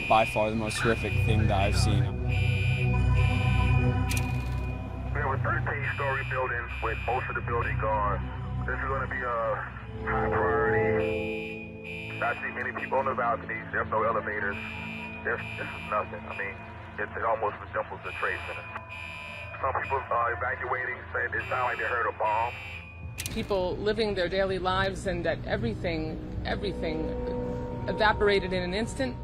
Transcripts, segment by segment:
by far the most horrific thing that I've seen. We have a 13-story building with most of the building gone. This is going to be a high priority. I see many people on the balconies. There's no elevators. This is nothing. I mean, it almost resembles a trade center. Some people are evacuating, saying it sounds like they heard a bomb. People living their daily lives, and that everything evaporated in an instant.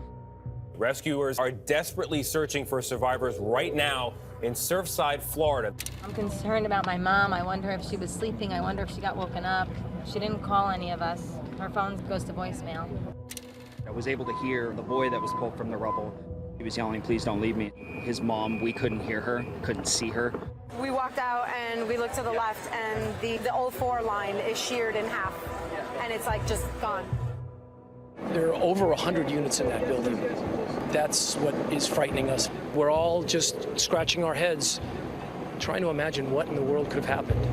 Rescuers are desperately searching for survivors right now in Surfside, Florida. I'm concerned about my mom. I wonder if she was sleeping. I wonder if she got woken up. She didn't call any of us. Her phone goes to voicemail. I was able to hear the boy that was pulled from the rubble. He was yelling, "Please don't leave me." His mom, we couldn't hear her, couldn't see her. We walked out and we looked to the left, and the 04 line is sheared in half, and it's like just gone. There are over 100 units in that building. That's what is frightening us. We're all just scratching our heads, trying to imagine what in the world could have happened.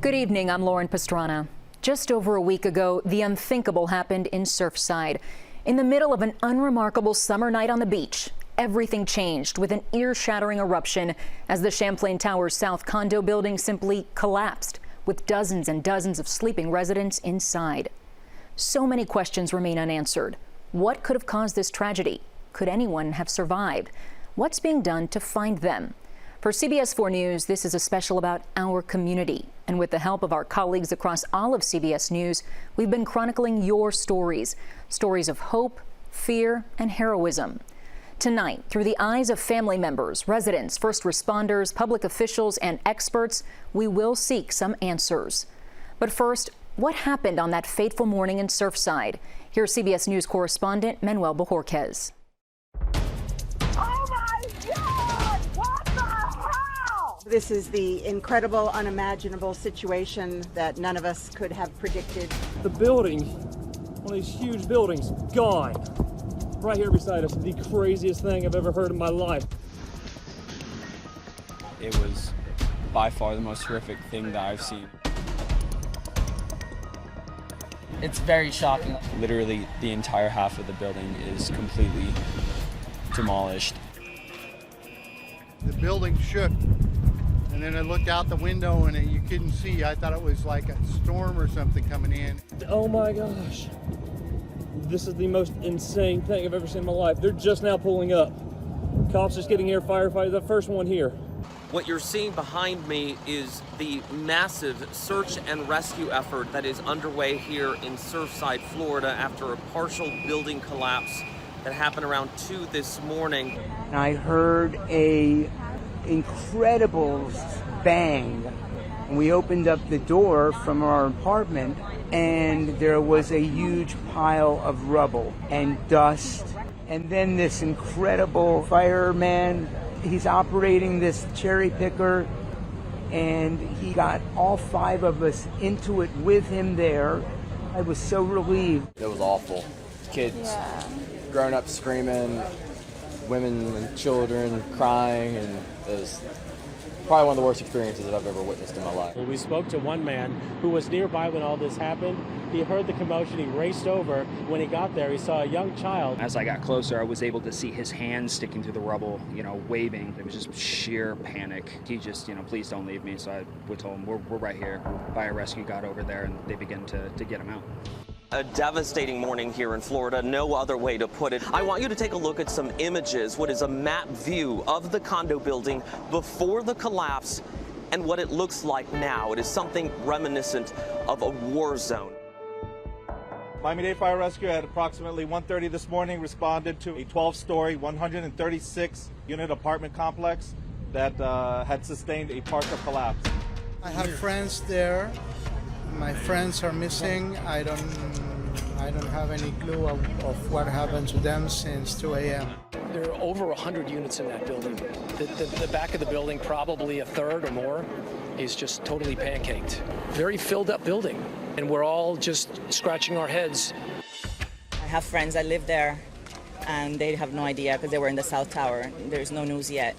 Good evening, I'm Lauren Pastrana. Just over a week ago, the unthinkable happened in Surfside. In the middle of an unremarkable summer night on the beach, everything changed with an ear-shattering eruption as the Champlain Towers South condo building simply collapsed, with dozens and dozens of sleeping residents inside. So many questions remain unanswered. What could have caused this tragedy? Could anyone have survived? What's being done to find them? For CBS 4 News, this is a special about our community. And with the help of our colleagues across all of CBS News, we've been chronicling your stories. Stories of hope, fear, and heroism. Tonight, through the eyes of family members, residents, first responders, public officials, and experts, we will seek some answers. But first, what happened on that fateful morning in Surfside? Here's CBS News correspondent Manuel Bojorquez. This is the incredible, unimaginable situation that none of us could have predicted. The building, one of these huge buildings, gone. Right here beside us, the craziest thing I've ever heard in my life. It was by far the most horrific thing that I've seen. It's very shocking. Literally, the entire half of the building is completely demolished. The building shook. And then I looked out the window and you couldn't see. I thought it was like a storm or something coming in. Oh my gosh. This is the most insane thing I've ever seen in my life. They're just now pulling up. Cops just getting here, firefighters, the first one here. What you're seeing behind me is the massive search and rescue effort that is underway here in Surfside, Florida after a partial building collapse that happened around 2 this morning. And I heard a incredible bang. We opened up the door from our apartment and there was a huge pile of rubble and dust. And then this incredible fireman, he's operating this cherry picker and he got all 5 of us into it with him there. I was so relieved. It was awful. Kids, grown up screaming, women and children crying, and it was probably one of the worst experiences that I've ever witnessed in my life. We spoke to one man who was nearby when all this happened. He heard the commotion, he raced over. When he got there, he saw a young child. As I got closer, I was able to see his hands sticking through the rubble, waving. It was just sheer panic. He just, please don't leave me. So I told him, we're right here. Fire rescue got over there and they began to get him out. A devastating morning here in Florida, no other way to put it. I want you to take a look at some images, what is a map view of the condo building before the collapse and what it looks like now. It is something reminiscent of a war zone. Miami-Dade Fire Rescue at approximately 1:30 this morning responded to a 12-story, 136-unit apartment complex that had sustained a partial collapse. I have friends there. My friends are missing. I don't have any clue of what happened to them since 2 a.m. There are over 100 units in that building. The back of the building, probably a third or more, is just totally pancaked. Very filled up building, and we're all just scratching our heads. I have friends that live there. and they have no idea because they were in the South Tower. There's no news yet.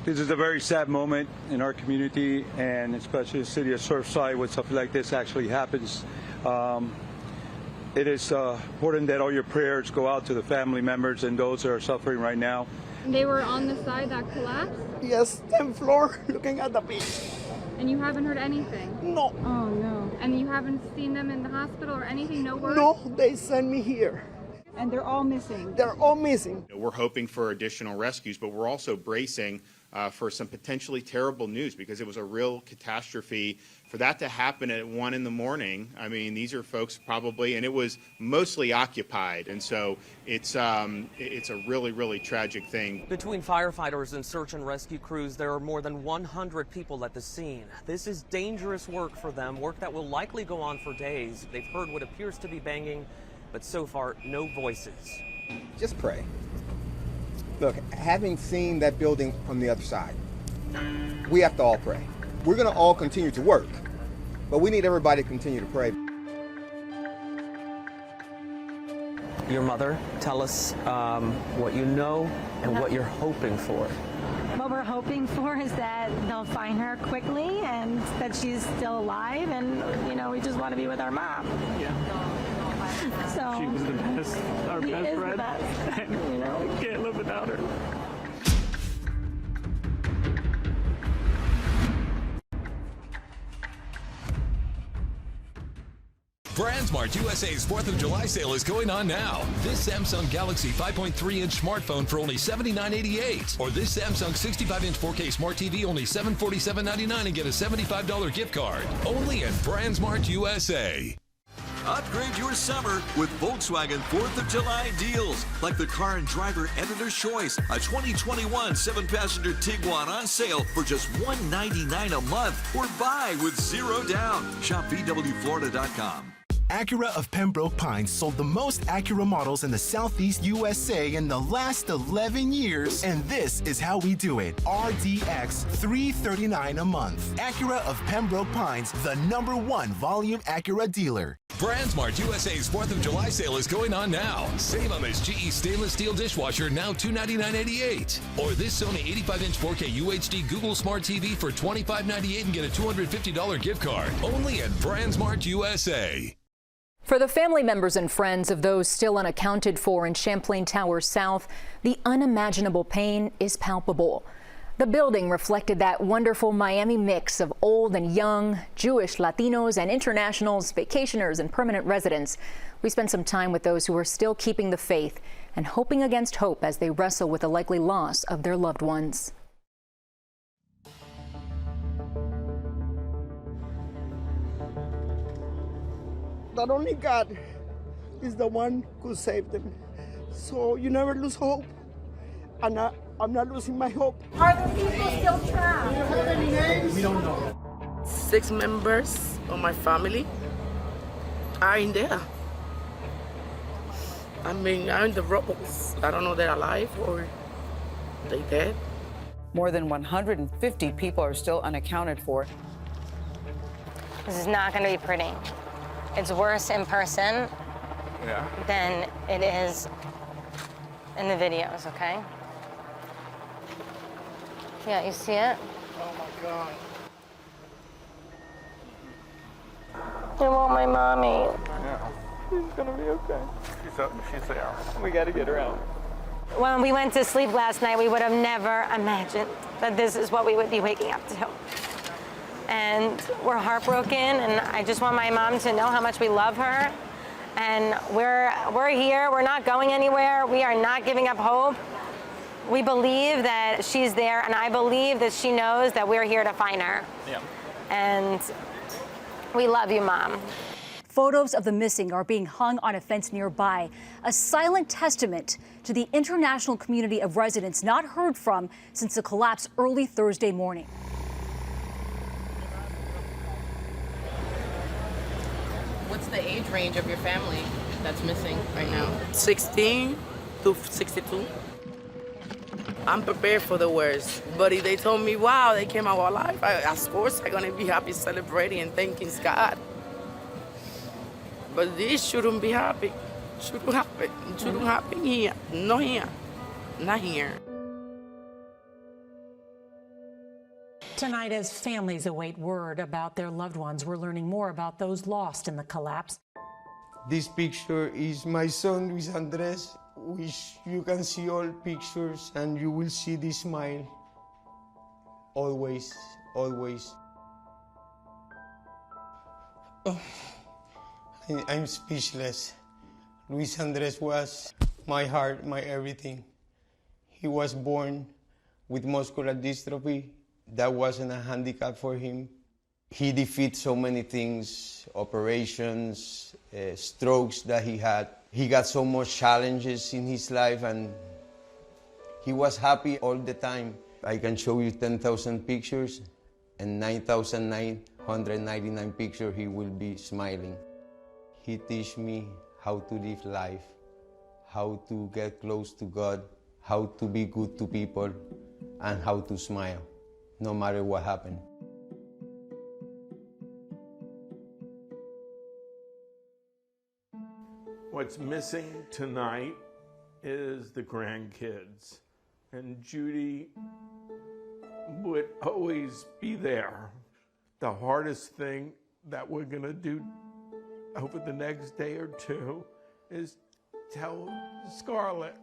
This is a very sad moment in our community, and especially the city of Surfside when something like this actually happens. It is important that all your prayers go out to the family members and those that are suffering right now. They were on the side that collapsed? Yes, 10th floor, looking at the beach. And you haven't heard anything? No. Oh, no. And you haven't seen them in the hospital or anything? No word? No, they sent me here. And they're all missing? They're all missing. We're hoping for additional rescues, but we're also bracing for some potentially terrible news because it was a real catastrophe. For that to happen at 1 in the morning, I mean, these are folks probably, and it was mostly occupied, and so it's a really, really tragic thing. Between firefighters and search and rescue crews, there are more than 100 people at the scene. This is dangerous work for them, work that will likely go on for days. They've heard what appears to be banging, but so far, no voices. Just pray. Look, having seen that building from the other side, we have to all pray. We're going to all continue to work, but we need everybody to continue to pray. Your mother, tell us what you know and what you're hoping for. What we're hoping for is that they'll find her quickly and that she's still alive, and, you know, we just want to be with our mom. Yeah. So She was the best, our she best is the friend. best, And you know. we can't live without her. BrandsMart USA's 4th of July sale is going on now. This Samsung Galaxy 5.3-inch smartphone for only $79.88. Or this Samsung 65-inch 4K Smart TV only $747.99 and get a $75 gift card. Only at BrandsMart USA. Upgrade your summer with Volkswagen 4th of July deals, like the Car and Driver Editor's Choice, a 2021 7-passenger Tiguan on sale for just $199 a month, or buy with 0 down. Shop VWFlorida.com. Acura of Pembroke Pines sold the most Acura models in the Southeast USA in the last 11 years, and this is how we do it. RDX $339 a month. Acura of Pembroke Pines, the #1 volume Acura dealer. BrandsMart USA's 4th of July sale is going on now. Save on this GE stainless steel dishwasher, now $299.88. Or this Sony 85-inch 4K UHD Google Smart TV for $25.98 and get a $250 gift card. Only at BrandsMart USA. For the family members and friends of those still unaccounted for in Champlain Towers South, the unimaginable pain is palpable. The building reflected that wonderful Miami mix of old and young, Jewish, Latinos, and internationals, vacationers, and permanent residents. We spent some time with those who are still keeping the faith and hoping against hope as they wrestle with the likely loss of their loved ones. Not only God is the one who saved them. So you never lose hope. And I'm not losing my hope. Are the people still trapped? Do you have any names? We don't know. 6 members of my family are in there. I mean, are in the rubbles. I don't know if they're alive or they dead. More than 150 people are still unaccounted for. This is not going to be pretty. It's worse in person than it is in the videos, okay? Yeah, you see it? Oh my God. I want my mommy. Yeah. She's gonna be okay. She's there. We gotta get her out. When we went to sleep last night, we would have never imagined that this is what we would be waking up to. And we're heartbroken, and I just want my mom to know how much we love her. And we're here, we're not going anywhere, we are not giving up hope. We believe that she's there, and I believe that she knows that we're here to find her. Yeah. And we love you, Mom. Photos of the missing are being hung on a fence nearby, a silent testament to the international community of residents not heard from since the collapse early Thursday morning. What's the age range of your family that's missing right now? 16 to 62. I'm prepared for the worst. But if they told me, wow, they came out alive, of course I'm going to be happy celebrating and thanking God. But this shouldn't be happy. shouldn't happen. It shouldn't happen here. Not here. Not here. Tonight, as families await word about their loved ones, we're learning more about those lost in the collapse. This picture is my son, Luis Andres, which you can see all pictures and you will see this smile. Always, always. Oh, I'm speechless. Luis Andres was my heart, my everything. He was born with muscular dystrophy. That wasn't a handicap for him. He defeated so many things, operations, strokes that he had. He got so much challenges in his life and he was happy all the time. I can show you 10,000 pictures and 9,999 pictures he will be smiling. He teach me how to live life, how to get close to God, how to be good to people, and how to smile, no matter what happened. What's missing tonight is the grandkids, and Judy would always be there. The hardest thing that we're gonna do over the next day or two is tell Scarlett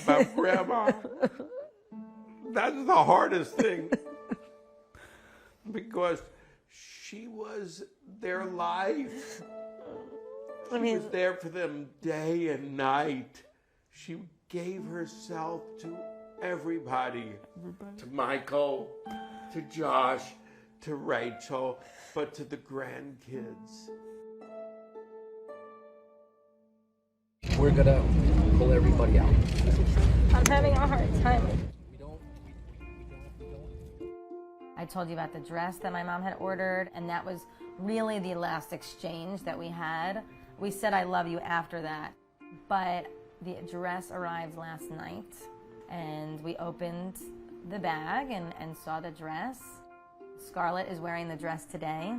about Grandma. That's the hardest thing because she was their life. She was there for them day and night. She gave herself to everybody. To Michael, to Josh, to Rachel, but to the grandkids. We're gonna pull everybody out. I'm having a hard time. I told you about the dress that my mom had ordered, and that was really the last exchange that we had. We said I love you after that, but the dress arrived last night, and we opened the bag and saw the dress. Scarlett is wearing the dress today.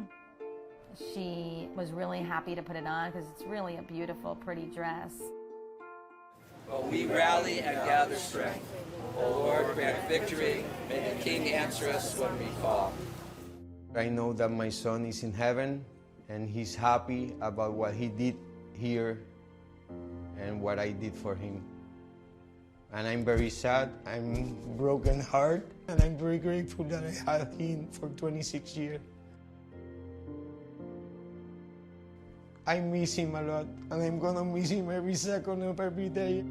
She was really happy to put it on because it's really a beautiful, pretty dress. Well, we rally and gather strength. O Lord, grant victory. May the King answer us when we call. I know that my son is in heaven and he's happy about what he did here and what I did for him. And I'm very sad. I'm broken heart, and I'm very grateful that I had him for 26 years. I miss him a lot, and I'm gonna miss him every second of every day.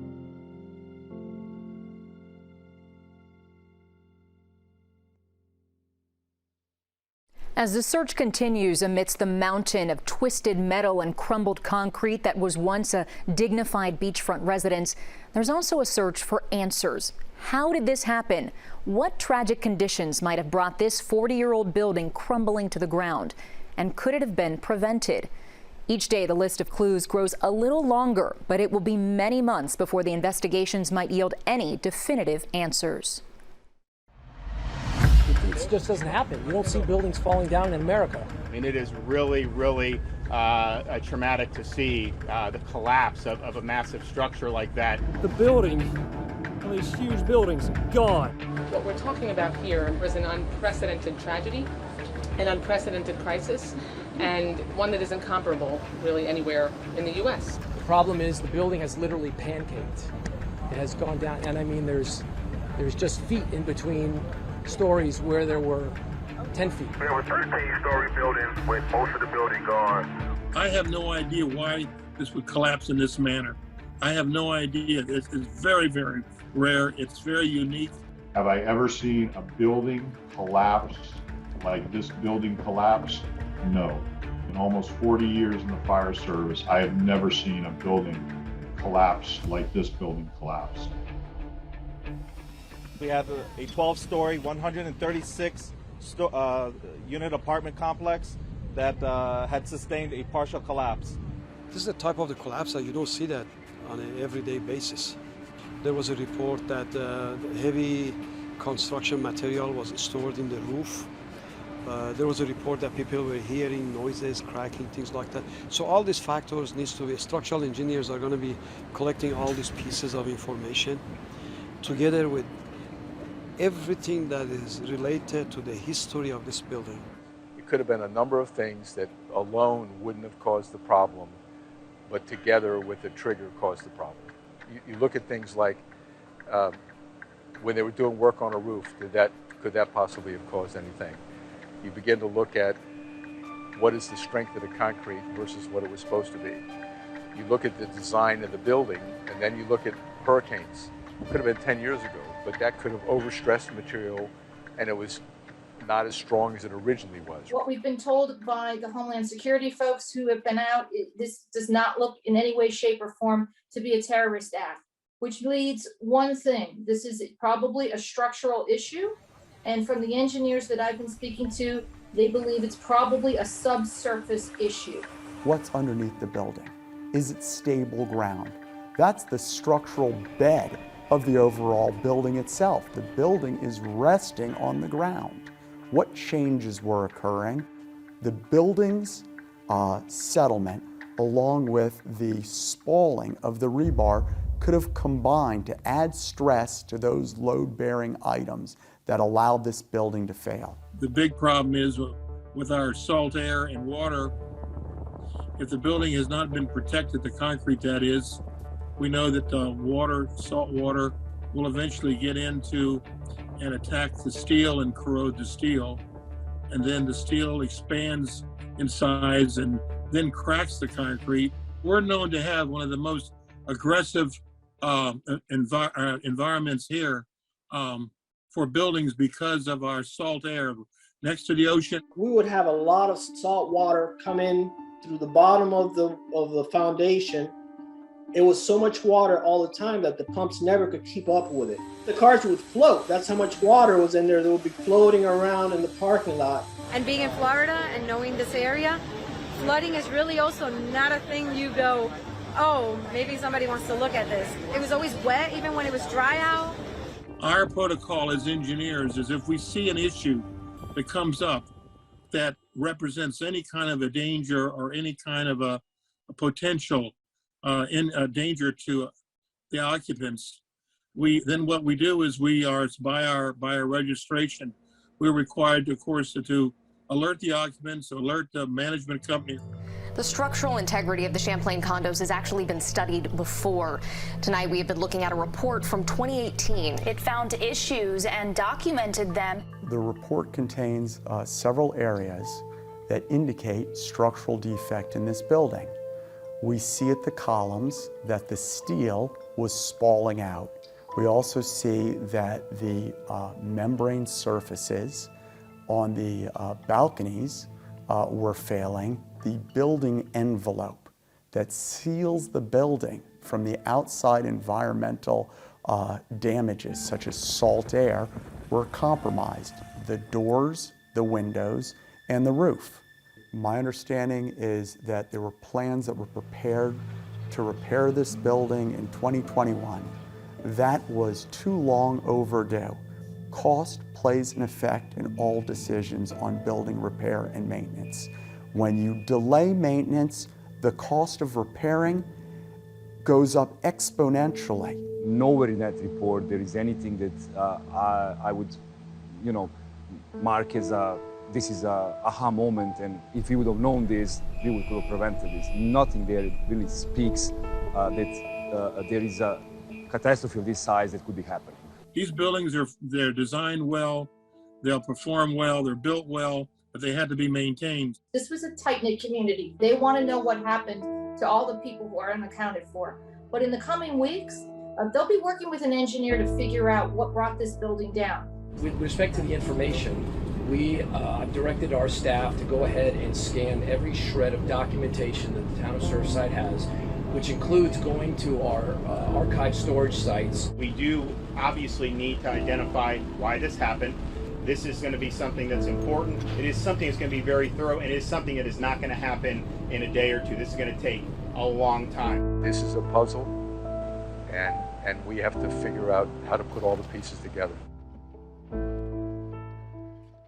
As the search continues amidst the mountain of twisted metal and crumbled concrete that was once a dignified beachfront residence, there's also a search for answers. How did this happen? What tragic conditions might have brought this 40-year-old building crumbling to the ground? And could it have been prevented? Each day, the list of clues grows a little longer, but it will be many months before the investigations might yield any definitive answers. It just doesn't happen. You don't see buildings falling down in America. I mean, it is really, really traumatic to see the collapse of a massive structure like that. The building, all these huge buildings, gone. What we're talking about here was an unprecedented tragedy, an unprecedented crisis, and one that isn't comparable really anywhere in the U.S. The problem is the building has literally pancaked. It has gone down, and I mean, there's just feet in between stories where there were 10 feet. There were 13-story buildings with most of the building gone. I have no idea why this would collapse in this manner. I have no idea. It's very, very rare. It's very unique. Have I ever seen a building collapse like this building collapsed? No. In almost 40 years in the fire service, I have never seen a building collapse like this building collapsed. We had a 12-story, 136-unit apartment complex that had sustained a partial collapse. This is the type of the collapse that you don't see that on an everyday basis. There was a report that heavy construction material was stored in the roof, There was a report that people were hearing noises, cracking, things like that. So all these factors needs to be, structural engineers are going to be collecting all these pieces of information together with everything that is related to the history of this building. It could have been a number of things that alone wouldn't have caused the problem, but together with a trigger caused the problem. You look at things like when they were doing work on a roof, could that possibly have caused anything? You begin to look at what is the strength of the concrete versus what it was supposed to be. You look at the design of the building, and then you look at hurricanes. It could have been 10 years ago, but that could have overstressed the material, and it was not as strong as it originally was. What we've been told by the Homeland Security folks who have been out, this does not look in any way, shape, or form to be a terrorist act, which leads one thing. This is probably a structural issue. And from the engineers that I've been speaking to, they believe it's probably a subsurface issue. What's underneath the building? Is it stable ground? That's the structural bed of the overall building itself. The building is resting on the ground. What changes were occurring? The building's settlement, along with the spalling of the rebar, could have combined to add stress to those load-bearing items that allowed this building to fail. The big problem is with our salt air and water, if the building has not been protected, the concrete that is, we know that salt water will eventually get into and attack the steel and corrode the steel. And then the steel expands in size and then cracks the concrete. We're known to have one of the most aggressive environments here for buildings because of our salt air next to the ocean. We would have a lot of salt water come in through the bottom of the foundation. It was so much water all the time that the pumps never could keep up with it. The cars would float. That's how much water was in there that would be floating around in the parking lot. And being in Florida and knowing this area, flooding is really also not a thing you go, oh, maybe somebody wants to look at this. It was always wet, even when it was dry out. Our protocol as engineers is if we see an issue that comes up that represents any kind of a danger or any kind of a potential danger to the occupants, then what we do is we are, by our registration, we're required, of course, to alert the occupants, alert the management company. The structural integrity of the Champlain condos has actually been studied before. Tonight, we have been looking at a report from 2018. It found issues and documented them. The report contains several areas that indicate structural defect in this building. We see at the columns that the steel was spalling out. We also see that the membrane surfaces on the balconies were failing. The building envelope that seals the building from the outside environmental damages, such as salt air, were compromised. The doors, the windows, and the roof. My understanding is that there were plans that were prepared to repair this building in 2021. That was too long overdue. Cost plays an effect in all decisions on building repair and maintenance. When you delay maintenance, the cost of repairing goes up exponentially. Nowhere in that report there is anything that I would, mark as this is a aha moment, and if we would have known this, we could have prevented this. Nothing there really speaks that there is a catastrophe of this size that could be happening. These buildings they're designed well, they'll perform well, they're built well, but they had to be maintained. This was a tight-knit community. They want to know what happened to all the people who are unaccounted for. But in the coming weeks, they'll be working with an engineer to figure out what brought this building down. With respect to the information, we directed our staff to go ahead and scan every shred of documentation that the town of Surfside has, which includes going to our archive storage sites. We do obviously need to identify why this happened. This is going to be something that's important. It is something that's going to be very thorough, and it is something that is not going to happen in a day or two. This is going to take a long time. This is a puzzle, and we have to figure out how to put all the pieces together.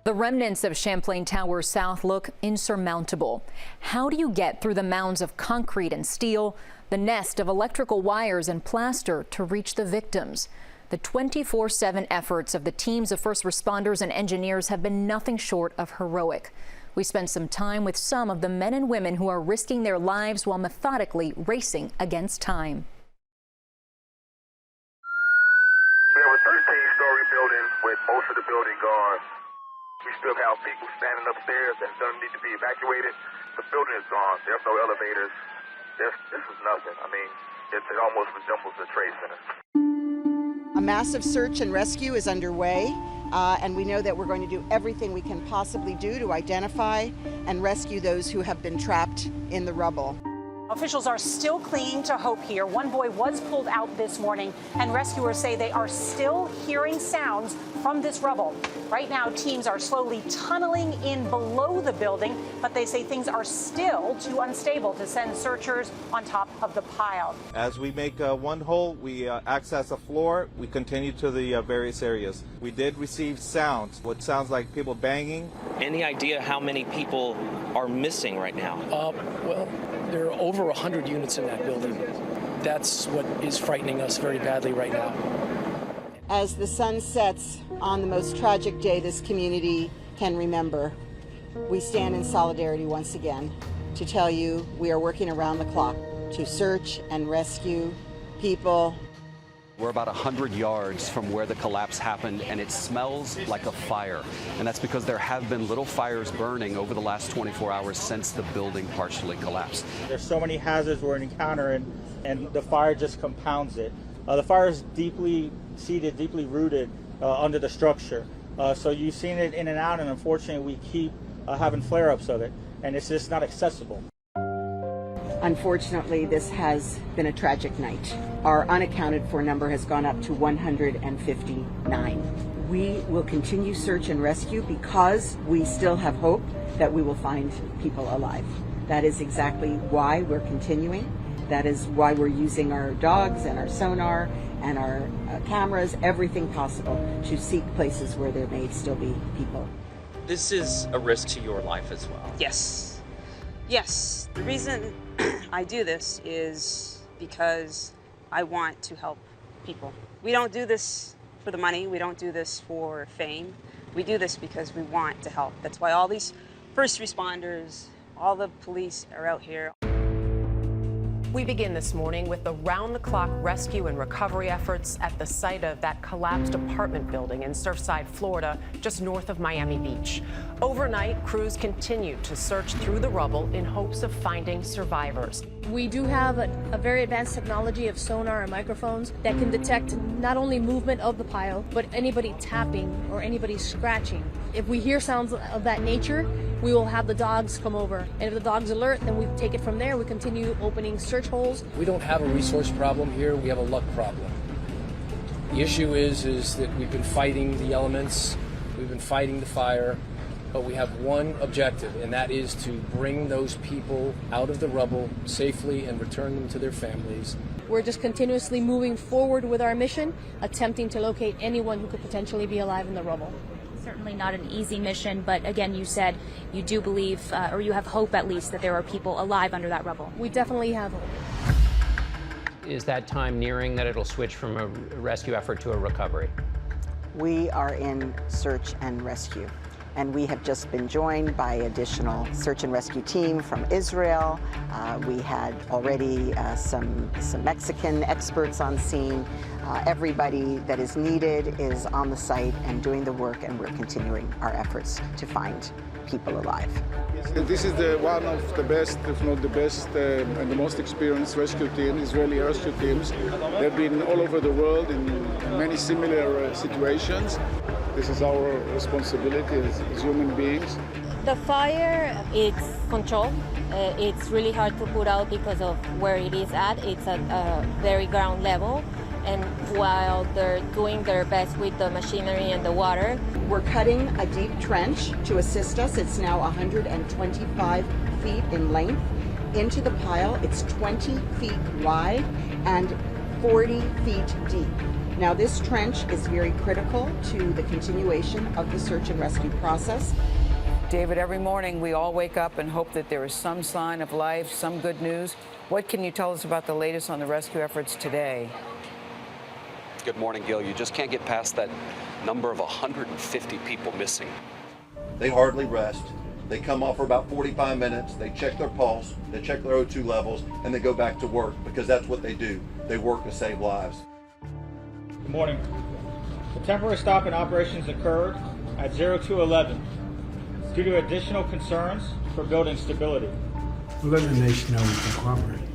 The remnants of Champlain Tower South look insurmountable. How do you get through the mounds of concrete and steel, the nest of electrical wires and plaster to reach the victims? The 24/7 efforts of the teams of first responders and engineers have been nothing short of heroic. We spent some time with some of the men and women who are risking their lives while methodically racing against time. We have a 13-story building with most of the building gone. We still have people standing upstairs that don't need to be evacuated. The building is gone. There's no elevators. This is nothing. I mean, it almost resembles a trade center. A massive search and rescue is underway, and we know that we're going to do everything we can possibly do to identify and rescue those who have been trapped in the rubble. Officials are still clinging to hope here. One boy was pulled out this morning, and rescuers say they are still hearing sounds from this rubble. Right now, teams are slowly tunneling in below the building, but they say things are still too unstable to send searchers on top of the pile. As we make one hole, we access a floor. We continue to the various areas. We did receive sounds, what sounds like people banging. Any idea how many people are missing right now? Well, there are over 100 units in that building. That's what is frightening us very badly right now. As the sun sets on the most tragic day this community can remember, we stand in solidarity once again to tell you we are working around the clock to search and rescue people. We're about 100 yards from where the collapse happened, and it smells like a fire. And that's because there have been little fires burning over the last 24 hours since the building partially collapsed. There's so many hazards we're encountering, and the fire just compounds it. The fire is deeply seated, deeply rooted under the structure. So you've seen it in and out, and unfortunately we keep having flare-ups of it, and it's just not accessible. Unfortunately, this has been a tragic night. Our unaccounted for number has gone up to 159. We will continue search and rescue because we still have hope that we will find people alive. That is exactly why we're continuing. That is why we're using our dogs and our sonar and our cameras, everything possible to seek places where there may still be people. This is a risk to your life as well. Yes. Yes. The reason I do this is because I want to help people. We don't do this for the money. We don't do this for fame. We do this because we want to help. That's why all these first responders, all the police are out here. We begin this morning with the round-the-clock rescue and recovery efforts at the site of that collapsed apartment building in Surfside, Florida, just north of Miami Beach. Overnight, crews continued to search through the rubble in hopes of finding survivors. We do have a very advanced technology of sonar and microphones that can detect not only movement of the pile, but anybody tapping or anybody scratching. If we hear sounds of that nature, we will have the dogs come over. And if the dogs alert, then we take it from there. We continue opening search holes. We don't have a resource problem here, we have a luck problem. The issue is that we've been fighting the elements, we've been fighting the fire, but we have one objective, and that is to bring those people out of the rubble safely and return them to their families. We're just continuously moving forward with our mission, attempting to locate anyone who could potentially be alive in the rubble. Certainly not an easy mission, but again, you said you do believe, or you have hope at least, that there are people alive under that rubble. We definitely have hope. Is that time nearing that it'll switch from a rescue effort to a recovery? We are in search and rescue, and we have just been joined by additional search and rescue team from Israel. We had already some Mexican experts on scene. Everybody that is needed is on the site and doing the work, and we're continuing our efforts to find people alive. This is one of the best, if not the best, and the most experienced rescue team, Israeli rescue teams. They've been all over the world in many similar situations. This is our responsibility as human beings. The fire, it's controlled. It's really hard to put out because of where it is at. It's at a very ground level. And while they're doing their best with the machinery and the water, we're cutting a deep trench to assist us. It's now 125 feet in length into the pile. It's 20 feet wide, and 40 feet deep. Now, this trench is very critical to the continuation of the search and rescue process. David, every morning we all wake up and hope that there is some sign of life, some good news. What can you tell us about the latest on the rescue efforts today? Good morning, Gil. You just can't get past that number of 150 people missing. They hardly rest. They come off for about 45 minutes, they check their pulse, they check their O2 levels, and they go back to work because that's what they do. They work to save lives. Good morning. The temporary stop in operations occurred at 0211 due to additional concerns for building stability. We'll let the nation know we can cooperate.